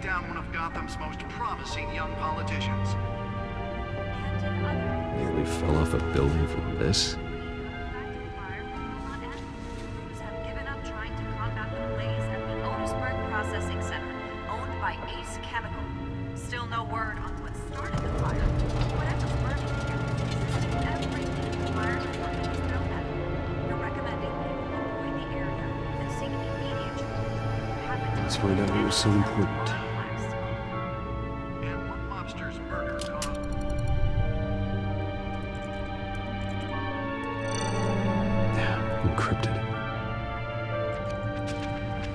down one of Gotham's most promising young politicians. Nearly fell off a building from this. Have given up trying to combat the blaze at the Otisburg Processing Center, owned by Ace Chemical. Still no word on what started the fire. Whatever's burning here is resisting everything the fire department has thrown at it. They're recommending people avoid the area and seek immediate treatment. Let's find out what was so important. And one mobster's murder caused... Encrypted.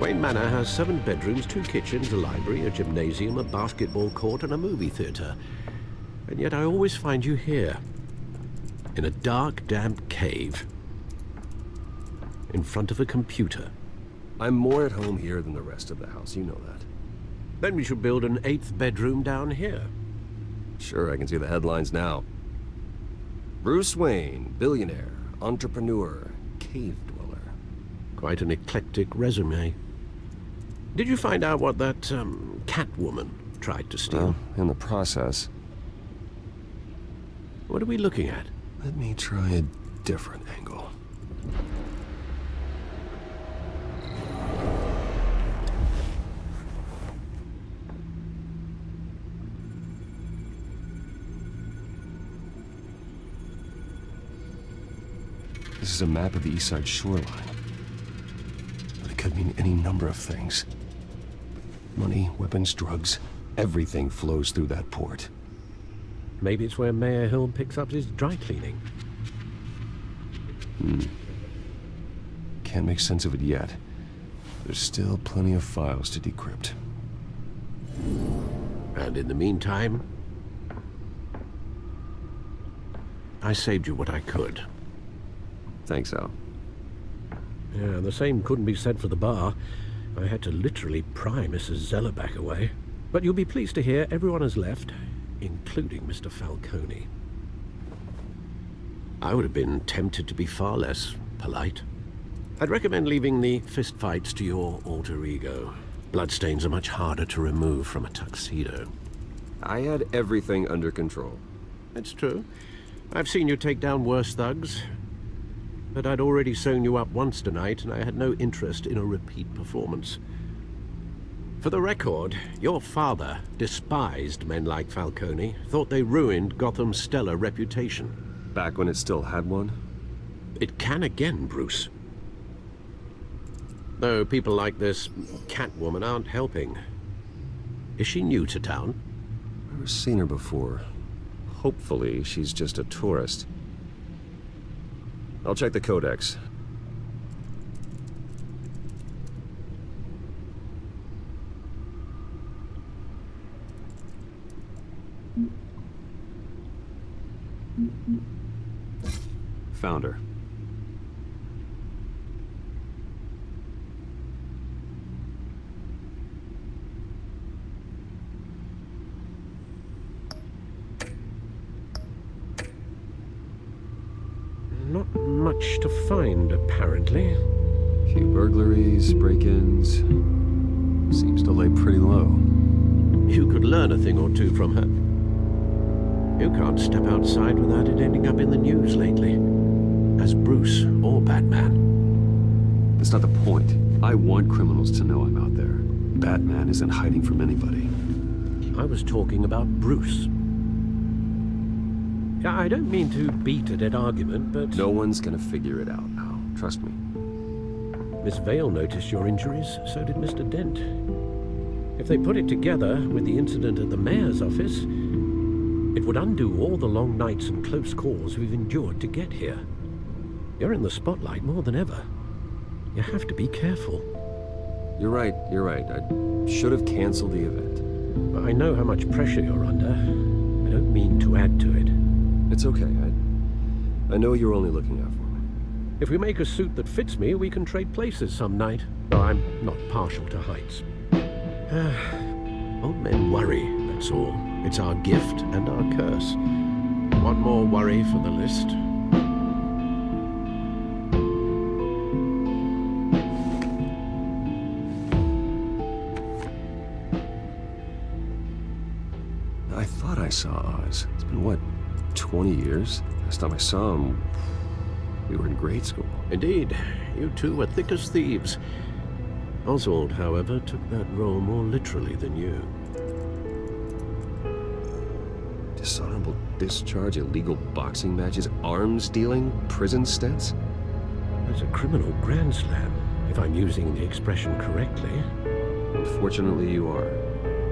Wayne Manor has 7 bedrooms, 2 kitchens, a library, a gymnasium, a basketball court, and a movie theater. And yet I always find you here, in a dark, damp cave, in front of a computer. I'm more at home here than the rest of the house, you know that. Then we should build an 8th bedroom down here. Sure, I can see the headlines now. Bruce Wayne, billionaire, entrepreneur, cave dweller. Quite an eclectic resume. Did you find out what that, Catwoman tried to steal? Well, in the process. What are we looking at? Let me try a different angle. This is a map of the East Side shoreline. But it could mean any number of things. Money, weapons, drugs, everything flows through that port. Maybe it's where Mayor Hill picks up his dry cleaning. Can't make sense of it yet. There's still plenty of files to decrypt. And in the meantime, I saved you what I could. Thanks, Al. Yeah, the same couldn't be said for the bar. I had to literally pry Mrs. Zellerback away. But you'll be pleased to hear everyone has left, including Mr. Falcone. I would have been tempted to be far less polite. I'd recommend leaving the fistfights to your alter ego. Bloodstains are much harder to remove from a tuxedo. I had everything under control. That's true. I've seen you take down worse thugs. But I'd already sewn you up once tonight, and I had no interest in a repeat performance. For the record, your father despised men like Falcone, thought they ruined Gotham's stellar reputation. Back when it still had one? It can again, Bruce. Though people like this Catwoman aren't helping. Is she new to town? I've never seen her before. Hopefully, she's just a tourist. I'll check the codex. Found her. Not much to find, apparently. Few burglaries, break-ins. Seems to lay pretty low. You could learn a thing or two from her. You can't step outside without it ending up in the news lately. As Bruce or Batman. That's not the point. I want criminals to know I'm out there. Batman isn't hiding from anybody. I was talking about Bruce. I don't mean to beat a dead argument, but... No one's gonna figure it out now. Trust me. Miss Vale noticed your injuries, so did Mr. Dent. If they put it together with the incident at the mayor's office, it would undo all the long nights and close calls we've endured to get here. You're in the spotlight more than ever. You have to be careful. You're right. I should have canceled the event. I know how much pressure you're under. I don't mean to add to it. It's okay. I know you're only looking out for me. If we make a suit that fits me, we can trade places some night. Though I'm not partial to heights. Old men worry, that's all. It's our gift and our curse. One more worry for the list. I thought I saw Oz. It's been, what, 20 years? Last time I saw him, we were in grade school. Indeed, you two were thick as thieves. Oswald, however, took that role more literally than you. Dishonorable discharge, illegal boxing matches, arms dealing, prison stints? That's a criminal grand slam, if I'm using the expression correctly. Unfortunately, you are.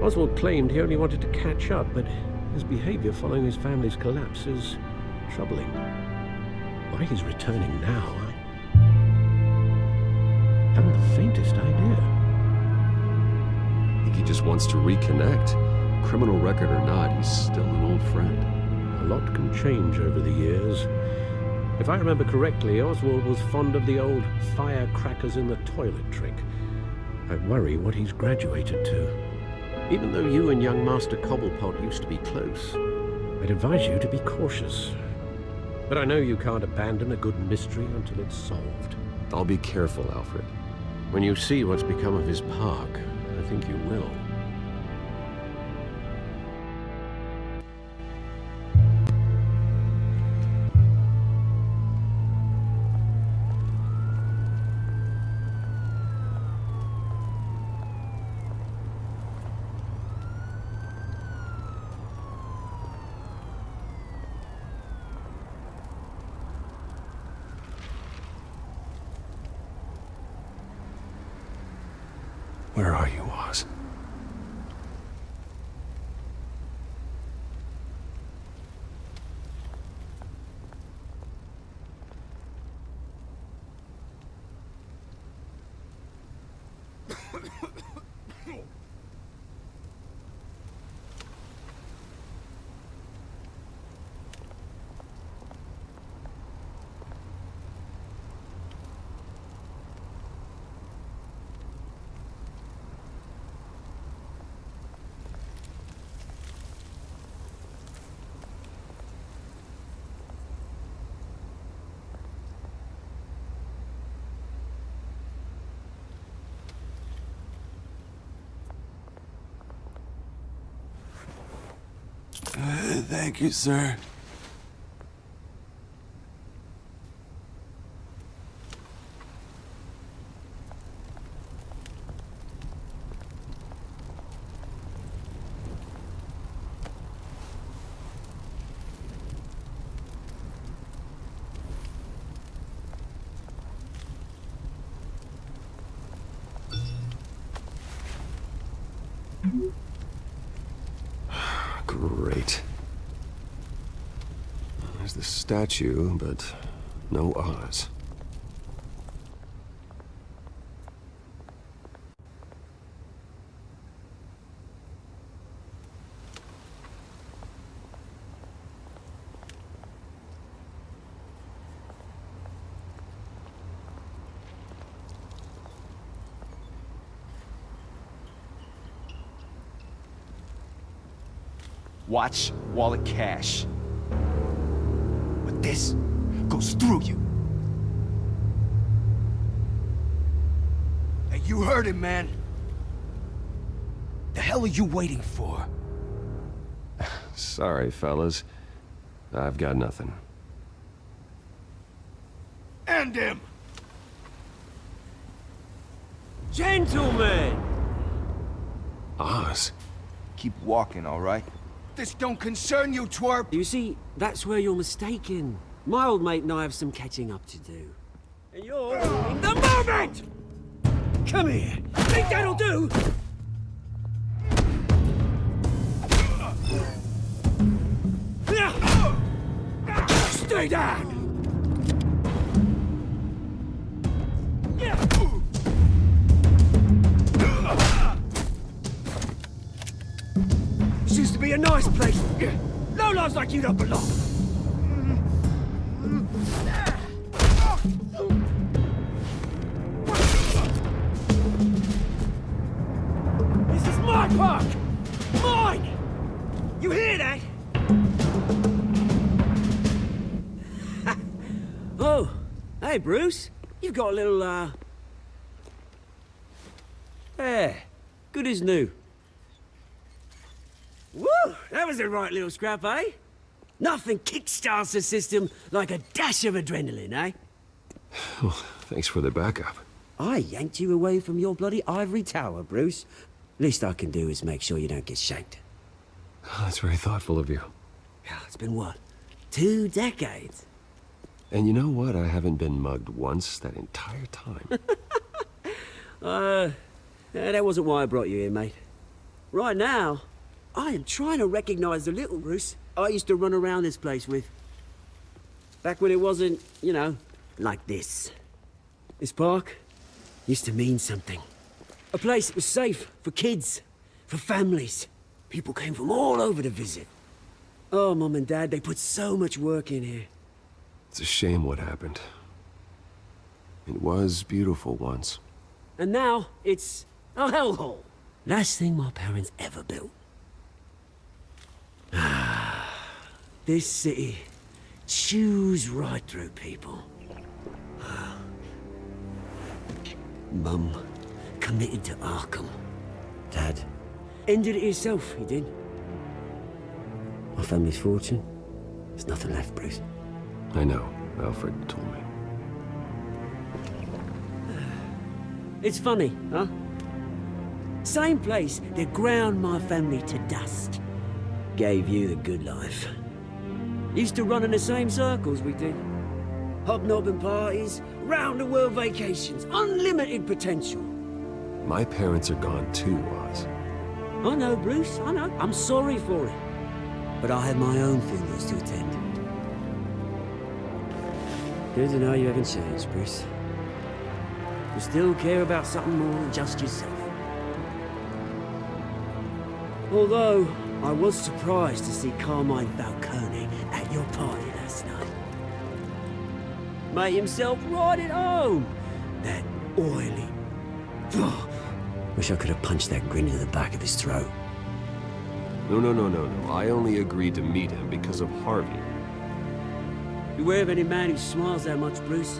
Oswald claimed he only wanted to catch up, but his behavior following his family's collapse is troubling. Why he's returning now, I haven't the faintest idea. I think he just wants to reconnect. Criminal record or not, he's still an old friend. A lot can change over the years. If I remember correctly, Oswald was fond of the old firecrackers in the toilet trick. I worry what he's graduated to. Even though you and young Master Cobblepot used to be close, I'd advise you to be cautious. But I know you can't abandon a good mystery until it's solved. I'll be careful, Alfred. When you see what's become of his park, I think you will. Where are you, Oz? Thank you, sir. Great. There's the statue, but no Oz. Watch wallet cash. But this goes through you. Hey, you heard him, man. The hell are you waiting for? Sorry, fellas. I've got nothing. End him! Gentlemen! Oz? Keep walking, all right? This don't concern you, twerp! You see, that's where you're mistaken. My old mate and I have some catching up to do. And you're in the moment! Come here! Think that'll do? Stay down! This used to be a nice place. No lives like you don't belong. This is my park! Mine! You hear that? Oh, hey, Bruce. You've got a little, There. Good as new. Woo! That was a right little scrap, eh? Nothing kickstarts the system like a dash of adrenaline, eh? Well, thanks for the backup. I yanked you away from your bloody ivory tower, Bruce. Least I can do is make sure you don't get shanked. Oh, that's very thoughtful of you. Yeah, it's been what? 2 decades? And you know what? I haven't been mugged once that entire time. That wasn't why I brought you here, mate. Right now, I am trying to recognize the little Bruce I used to run around this place with. Back when it wasn't, you know, like this. This park used to mean something. A place that was safe for kids, for families. People came from all over to visit. Oh, Mum and Dad, they put so much work in here. It's a shame what happened. It was beautiful once. And now, it's a hellhole. Last thing my parents ever built. This city chews right through people. Mum committed to Arkham. Dad ended it himself, he did. My family's fortune, there's nothing left, Bruce. I know. Alfred told me. It's funny, huh? Same place that ground my family to dust. Gave you the good life. Used to run in the same circles we did. Hobnobbing parties, round-the-world vacations, unlimited potential. My parents are gone too, Oz. I know, Bruce, I know. I'm sorry for it. But I have my own funerals to attend. Good to know you haven't changed, Bruce. You still care about something more than just yourself. Although, I was surprised to see Carmine Falcone at your party last night. Made himself right at home. That oily... Oh, wish I could have punched that grin into the back of his throat. No. I only agreed to meet him because of Harvey. Beware of any man who smiles that much, Bruce.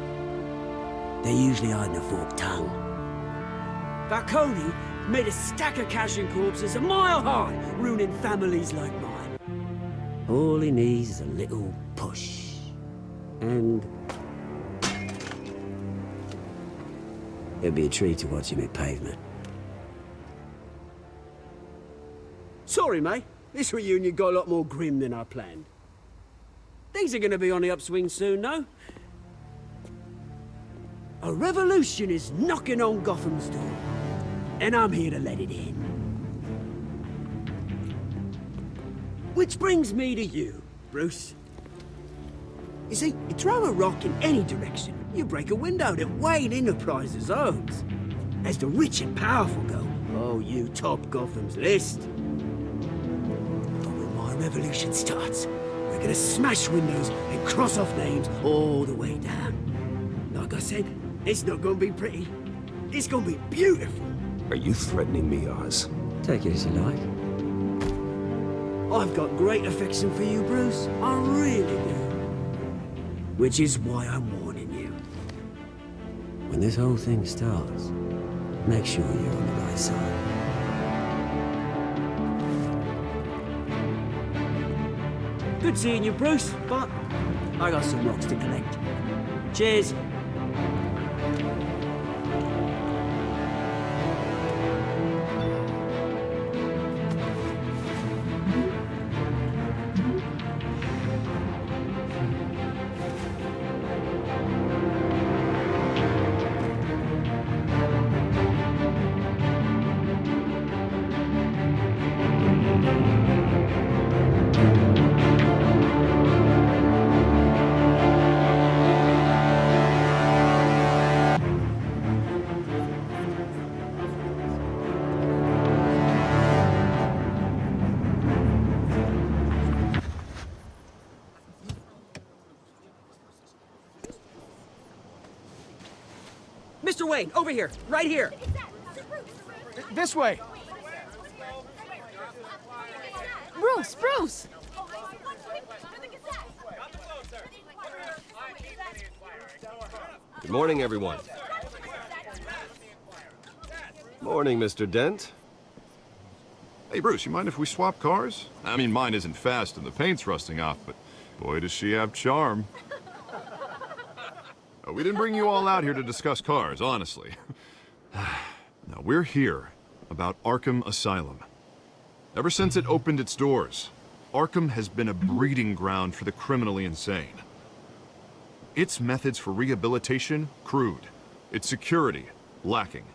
They're usually hiding a forked tongue. Falcone made a stack of cash and corpses a mile high, ruining families like mine. All he needs is a little push. And... it'll be a treat to watch him hit pavement. Sorry, mate. This reunion got a lot more grim than I planned. Things are gonna be on the upswing soon, no? A revolution is knocking on Gotham's door. And I'm here to let it in. Which brings me to you, Bruce. You see, you throw a rock in any direction, you break a window that Wayne Enterprises owns. As the rich and powerful go, oh, you top Gotham's list. But when my revolution starts, we're gonna smash windows and cross off names all the way down. Like I said, it's not gonna be pretty. It's gonna be beautiful. Are you threatening me, Oz? Take it as you like. I've got great affection for you, Bruce. I really do. Which is why I'm warning you. When this whole thing starts, make sure you're on the right side. Good seeing you, Bruce, but I got some rocks to collect. Cheers. Mr. Wayne, over here, right here. This way. Bruce! Good morning, everyone. Morning, Mr. Dent. Hey, Bruce, you mind if we swap cars? I mean, mine isn't fast and the paint's rusting off, but boy, does she have charm. We didn't bring you all out here to discuss cars, honestly. No, we're here about Arkham Asylum. Ever since it opened its doors, Arkham has been a breeding ground for the criminally insane. Its methods for rehabilitation, crude. Its security, lacking.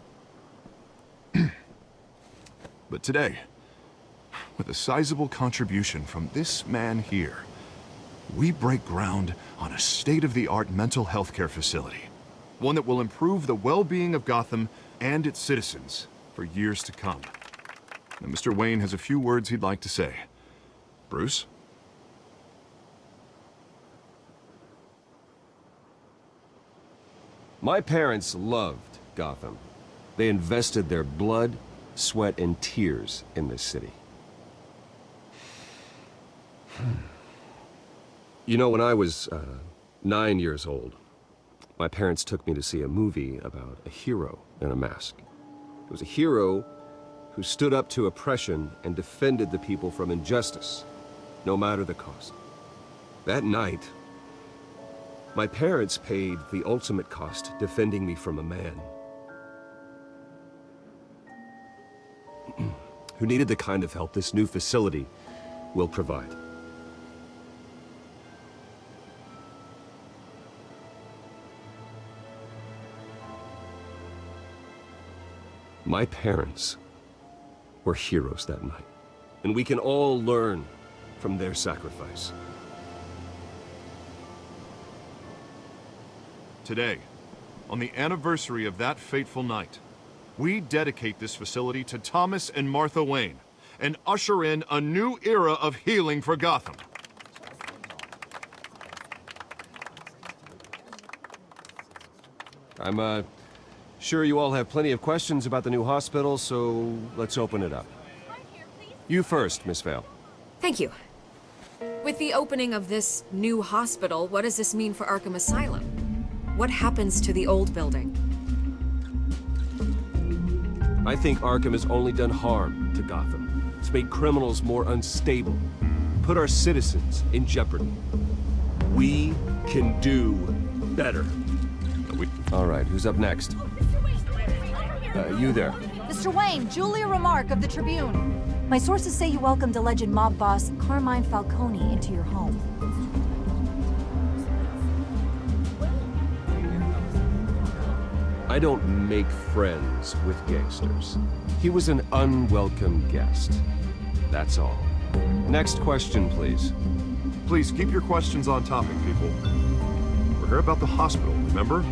But today, with a sizable contribution from this man here, we break ground on a state-of-the-art mental health care facility. One that will improve the well-being of Gotham and its citizens for years to come. Now, Mr. Wayne has a few words he'd like to say. Bruce? My parents loved Gotham. They invested their blood, sweat, and tears in this city. You know, when I was 9 years old, my parents took me to see a movie about a hero in a mask. It was a hero who stood up to oppression and defended the people from injustice, no matter the cost. That night, my parents paid the ultimate cost defending me from a man who needed the kind of help this new facility will provide. My parents were heroes that night, and we can all learn from their sacrifice. Today, on the anniversary of that fateful night, we dedicate this facility to Thomas and Martha Wayne and usher in a new era of healing for Gotham. I'm sure you all have plenty of questions about the new hospital, so let's open it up. You first, Miss Vale. Thank you. With the opening of this new hospital, what does this mean for Arkham Asylum? What happens to the old building? I think Arkham has only done harm to Gotham. It's made criminals more unstable, put our citizens in jeopardy. We can do better. All right, who's up next? You there. Mr. Wayne, Julia Remark of the Tribune. My sources say you welcomed alleged mob boss Carmine Falcone into your home. I don't make friends with gangsters. He was an unwelcome guest. That's all. Next question, please. Please keep your questions on topic, people. We're here about the hospital, remember?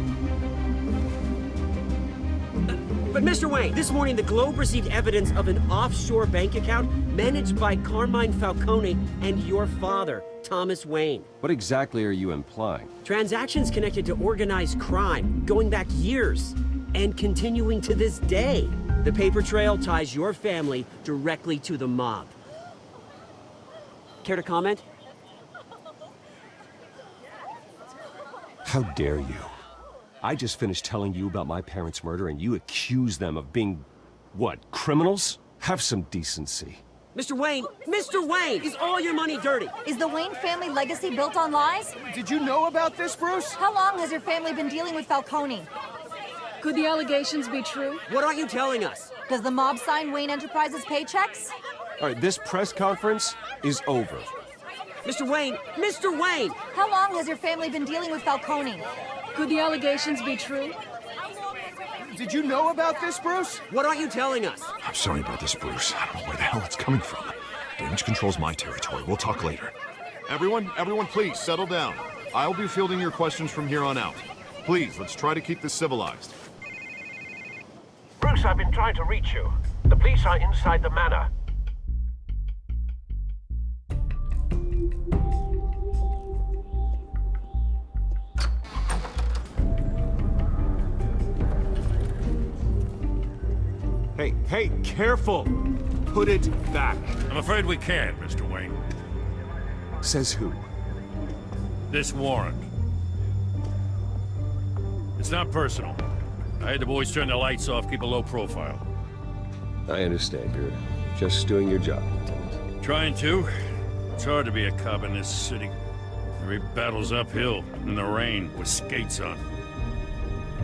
But Mr. Wayne, this morning the Globe received evidence of an offshore bank account managed by Carmine Falcone and your father, Thomas Wayne. What exactly are you implying? Transactions connected to organized crime, going back years, and continuing to this day. The paper trail ties your family directly to the mob. Care to comment? How dare you? I just finished telling you about my parents' murder and you accuse them of being, what, criminals? Have some decency. Mr. Wayne, is all your money dirty? Is the Wayne family legacy built on lies? Did you know about this, Bruce? How long has your family been dealing with Falcone? Could the allegations be true? What aren't you telling us? Does the mob sign Wayne Enterprises paychecks? All right, this press conference is over. Mr. Wayne! How long has your family been dealing with Falcone? Could the allegations be true? Did you know about this, Bruce? What aren't you telling us? I'm sorry about this, Bruce. I don't know where the hell it's coming from. Damage control's my territory. We'll talk later. Everyone, please, settle down. I'll be fielding your questions from here on out. Please, let's try to keep this civilized. Bruce, I've been trying to reach you. The police are inside the manor. Hey, careful! Put it back. I'm afraid we can't, Mr. Wayne. Says who? This warrant. It's not personal. I had the boys turn the lights off, keep a low profile. I understand. You're Just doing your job, Lieutenant. Trying to. It's hard to be a cop in this city. Every battle's uphill, in the rain, with skates on.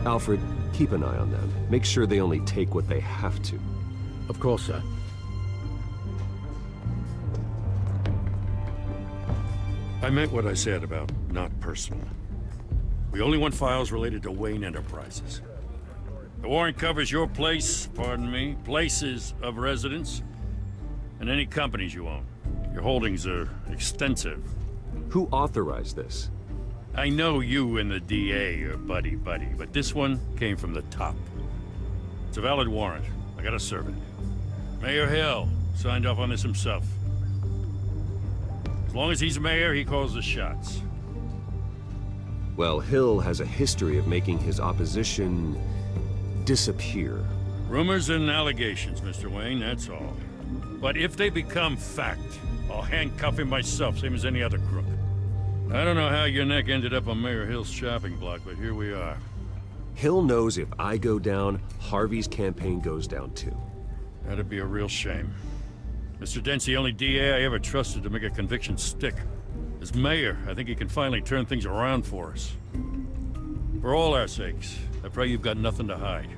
Alfred, keep an eye on them. Make sure they only take what they have to. Of course, sir. I meant what I said about not personal. We only want files related to Wayne Enterprises. The warrant covers your place, pardon me, places of residence, and any companies you own. Your holdings are extensive. Who authorized this? I know you and the DA are buddy-buddy, but this one came from the top. It's a valid warrant. I gotta serve it. Mayor Hill signed off on this himself. As long as he's mayor, he calls the shots. Well, Hill has a history of making his opposition disappear. Rumors and allegations, Mr. Wayne, that's all. But if they become fact, I'll handcuff him myself, same as any other crook. I don't know how your neck ended up on Mayor Hill's shopping block, but here we are. Hill knows if I go down, Harvey's campaign goes down too. That'd be a real shame. Mr. Dent's the only DA I ever trusted to make a conviction stick. As mayor, I think he can finally turn things around for us. For all our sakes, I pray you've got nothing to hide.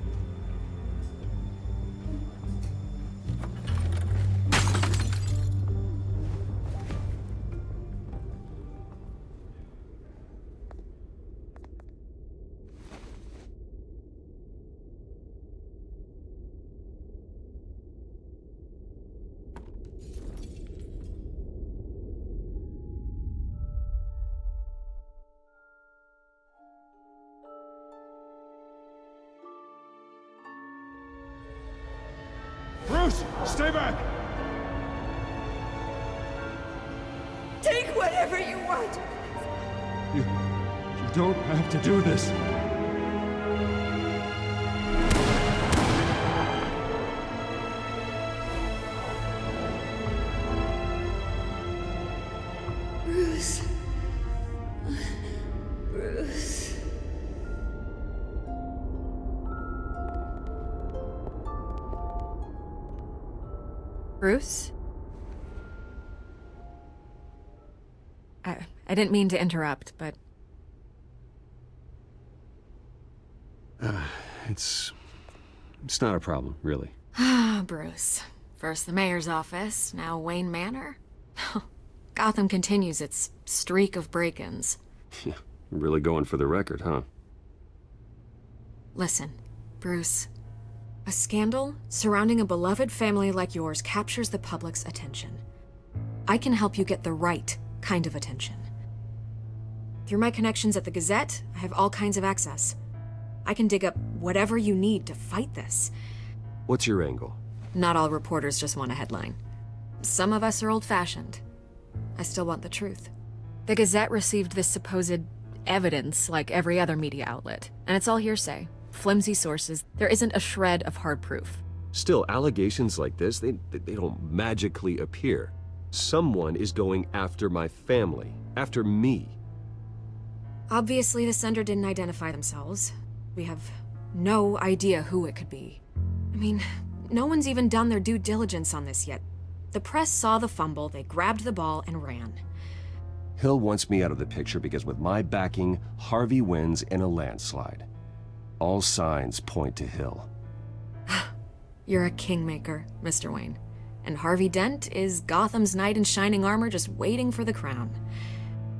Bruce, stay back! Take whatever you want. You don't have to do this. Bruce. Bruce. Bruce? I didn't mean to interrupt, but... It's not a problem, really. Ah, Bruce. First the mayor's office, now Wayne Manor. Gotham continues its streak of break-ins. Yeah, really going for the record, huh? Listen, Bruce. A scandal surrounding a beloved family like yours captures the public's attention. I can help you get the right kind of attention. Through my connections at the Gazette, I have all kinds of access. I can dig up whatever you need to fight this. What's your angle? Not all reporters just want a headline. Some of us are old-fashioned. I still want the truth. The Gazette received this supposed evidence like every other media outlet, and it's all hearsay. Flimsy sources. There isn't a shred of hard proof. Still, allegations like this, they don't magically appear. Someone is going after my family, after me. Obviously, the sender didn't identify themselves. We have no idea who it could be. I mean, no one's even done their due diligence on this yet. The press saw the fumble, they grabbed the ball and ran. Hill wants me out of the picture because with my backing, Harvey wins in a landslide. All signs point to Hill. You're a kingmaker, Mr. Wayne. And Harvey Dent is Gotham's knight in shining armor just waiting for the crown.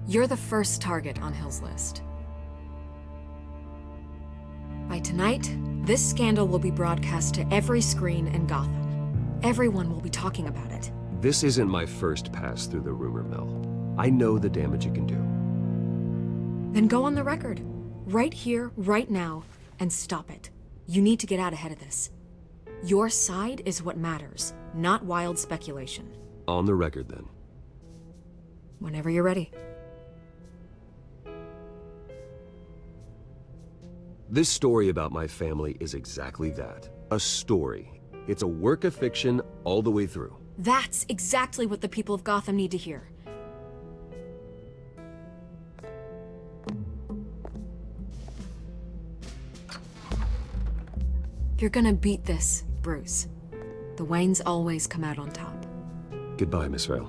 You're the first target on Hill's list. By tonight, this scandal will be broadcast to every screen in Gotham. Everyone will be talking about it. This isn't my first pass through the rumor mill. I know the damage it can do. Then go on the record. Right here, right now, and stop it. You need to get out ahead of this. Your side is what matters, not wild speculation. On the record, then. Whenever you're ready. This story about my family is exactly that. A story. It's a work of fiction all the way through. That's exactly what the people of Gotham need to hear. You're gonna beat this, Bruce. The Waynes always come out on top. Goodbye, Miss Vale.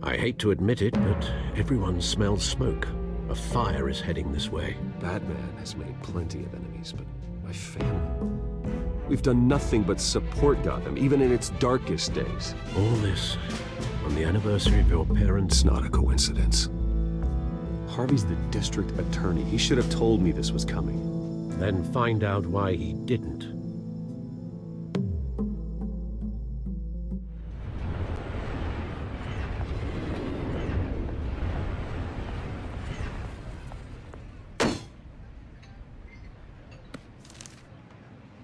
I hate to admit it, but everyone smells smoke. A fire is heading this way. Batman has made plenty of enemies, but my family... We've done nothing but support Gotham, even in its darkest days. All this on the anniversary of your parents' It's not a coincidence. Harvey's the district attorney. He should have told me this was coming. Then find out why he didn't.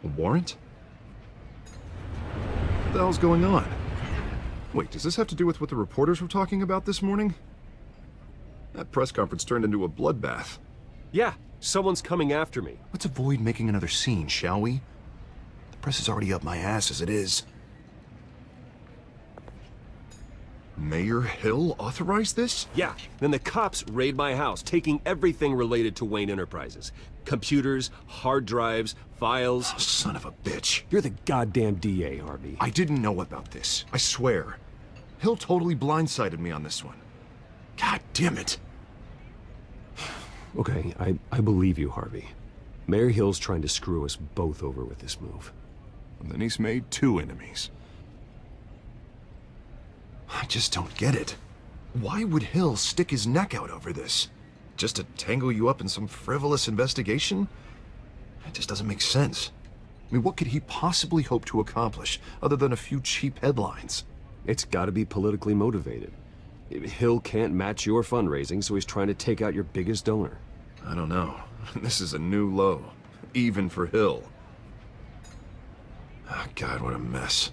A warrant? What the hell's going on? Wait, does this have to do with what the reporters were talking about this morning? That press conference turned into a bloodbath. Yeah, someone's coming after me. Let's avoid making another scene, shall we? The press is already up my ass as it is. Mayor Hill authorized this? Yeah, then the cops raid my house, taking everything related to Wayne Enterprises. Computers, hard drives, files. Oh, son of a bitch. You're the goddamn DA, Harvey. I didn't know about this, I swear. Hill totally blindsided me on this one. God damn it. Okay, I believe you, Harvey. Mayor Hill's trying to screw us both over with this move. And then he's made 2 enemies. I just don't get it. Why would Hill stick his neck out over this? Just to tangle you up in some frivolous investigation? It just doesn't make sense. I mean, what could he possibly hope to accomplish other than a few cheap headlines? It's gotta be politically motivated. Hill can't match your fundraising, so he's trying to take out your biggest donor. I don't know. This is a new low. Even for Hill. Oh, God, what a mess.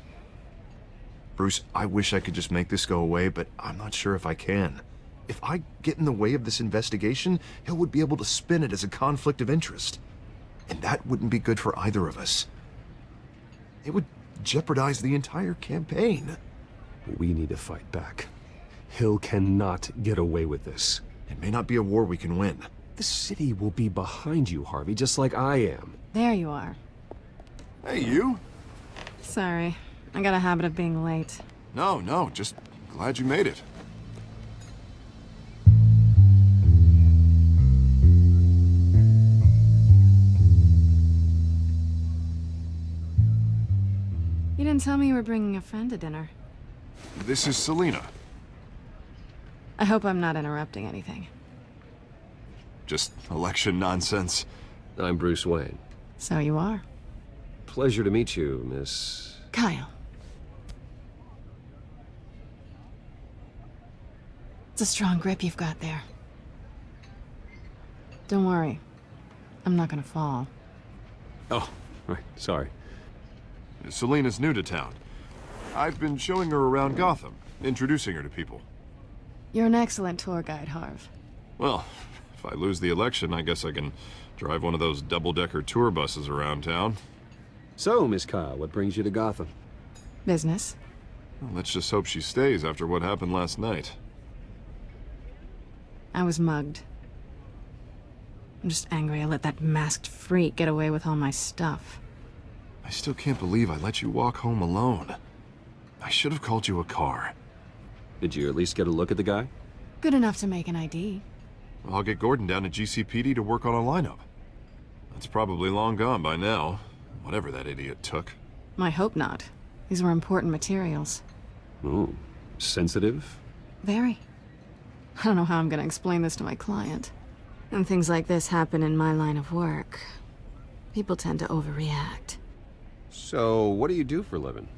Bruce, I wish I could just make this go away, but I'm not sure if I can. If I get in the way of this investigation, Hill would be able to spin it as a conflict of interest. And that wouldn't be good for either of us. It would jeopardize the entire campaign. We need to fight back. Hill cannot get away with this. It may not be a war we can win. The city will be behind you, Harvey, just like I am. There you are. Hey, you? Sorry. I got a habit of being late. No, just glad you made it. You didn't tell me you were bringing a friend to dinner. This is Selina. I hope I'm not interrupting anything. Just election nonsense. I'm Bruce Wayne. So you are. Pleasure to meet you, Miss... Kyle. It's a strong grip you've got there. Don't worry. I'm not gonna fall. Oh, right, sorry. Selina's new to town. I've been showing her around Gotham, introducing her to people. You're an excellent tour guide, Harv. Well, if I lose the election, I guess I can drive one of those double-decker tour buses around town. So, Miss Kyle, what brings you to Gotham? Business. Well, let's just hope she stays after what happened last night. I was mugged. I'm just angry I let that masked freak get away with all my stuff. I still can't believe I let you walk home alone. I should have called you a car. Did you at least get a look at the guy? Good enough to make an ID. I'll get Gordon down to GCPD to work on a lineup. That's probably long gone by now, whatever that idiot took. I hope not. These were important materials. Ooh, sensitive? Very. I don't know how I'm gonna explain this to my client. And things like this happen in my line of work. People tend to overreact. So, what do you do for a living?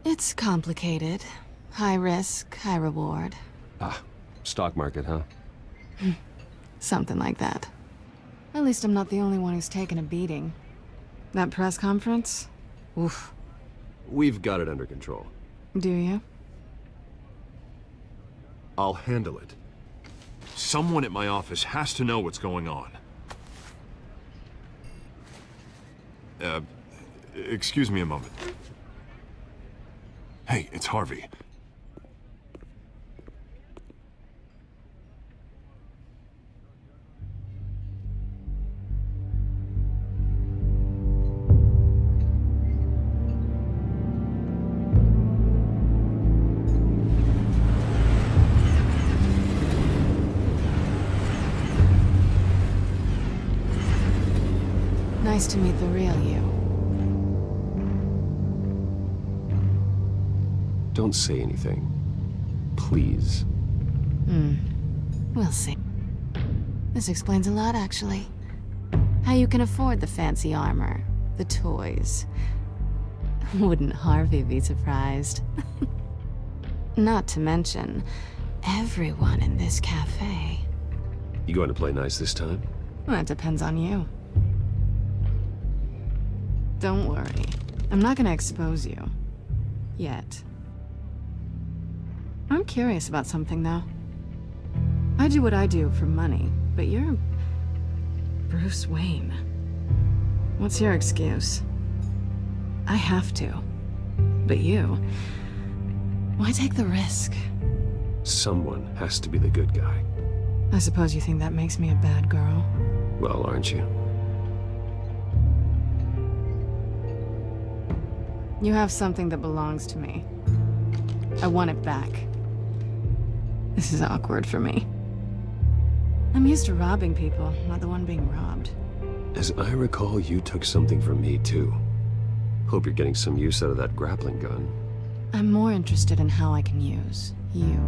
It's complicated. High risk, high reward. Ah, stock market, huh? Something like that. At least I'm not the only one who's taken a beating. That press conference? Oof. We've got it under control. Do you? I'll handle it. Someone at my office has to know what's going on. Excuse me a moment. Hey, it's Harvey. Nice to meet the real you. Don't say anything. Please. We'll see. This explains a lot, actually. How you can afford the fancy armor, the toys. Wouldn't Harvey be surprised? Not to mention, everyone in this cafe. You going to play nice this time? Well, that depends on you. Don't worry. I'm not gonna expose you. Yet. I'm curious about something, though. I do what I do for money, but you're... Bruce Wayne. What's your excuse? I have to. But you... Why take the risk? Someone has to be the good guy. I suppose you think that makes me a bad girl. Well, aren't you? You have something that belongs to me. I want it back. This is awkward for me. I'm used to robbing people, not the one being robbed. As I recall, you took something from me, too. Hope you're getting some use out of that grappling gun. I'm more interested in how I can use you.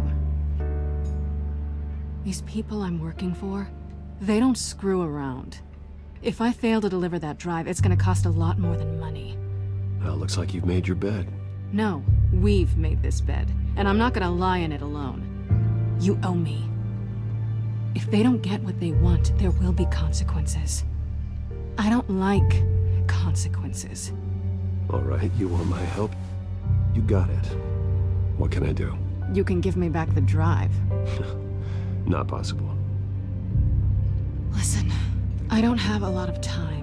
These people I'm working for, they don't screw around. If I fail to deliver that drive, it's gonna cost a lot more than money. Well, looks like you've made your bed. No, we've made this bed, and I'm not gonna lie in it alone. You owe me. If they don't get what they want, there will be consequences. I don't like consequences. All right, you want my help? You got it. What can I do? You can give me back the drive. Not possible. Listen, I don't have a lot of time.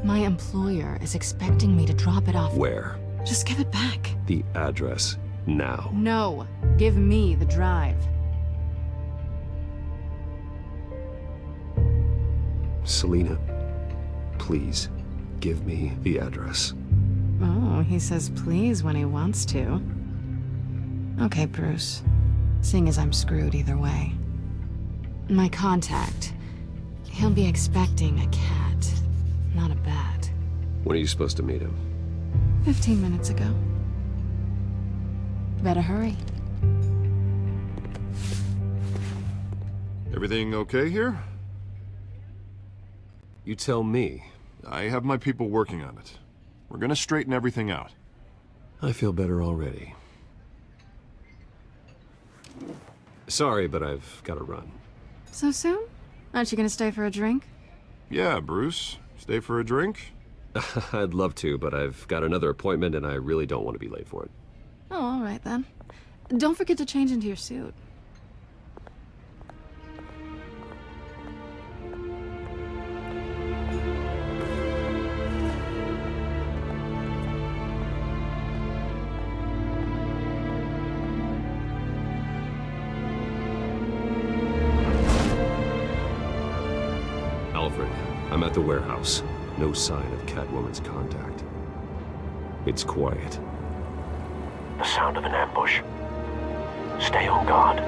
My employer is expecting me to drop it off. Where? Just give it back. The address, now. No, give me the drive. Selina, please, give me the address. Oh, he says please when he wants to. Okay, Bruce. Seeing as I'm screwed either way. My contact. He'll be expecting a cat, not a bat. When are you supposed to meet him? 15 minutes ago. Better hurry. Everything okay here? You tell me. I have my people working on it. We're gonna straighten everything out. I feel better already. Sorry, but I've got to run. So soon? Aren't you gonna stay for a drink? Yeah, Bruce. Stay for a drink? I'd love to, but I've got another appointment and I really don't want to be late for it. Oh, all right then. Don't forget to change into your suit. Alfred, I'm at the warehouse. No sign of Catwoman's contact. It's quiet. The sound of an ambush. Stay on guard.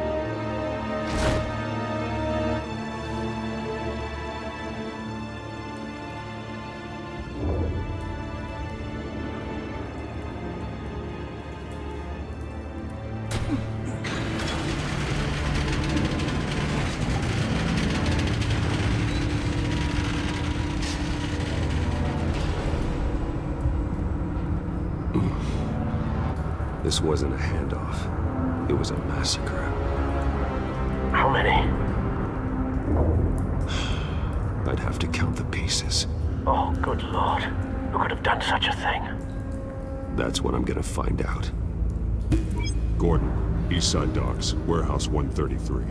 This wasn't a handoff. It was a massacre. How many? I'd have to count the pieces. Oh, good lord. Who could have done such a thing? That's what I'm gonna find out. Gordon, Eastside Docks, Warehouse 133.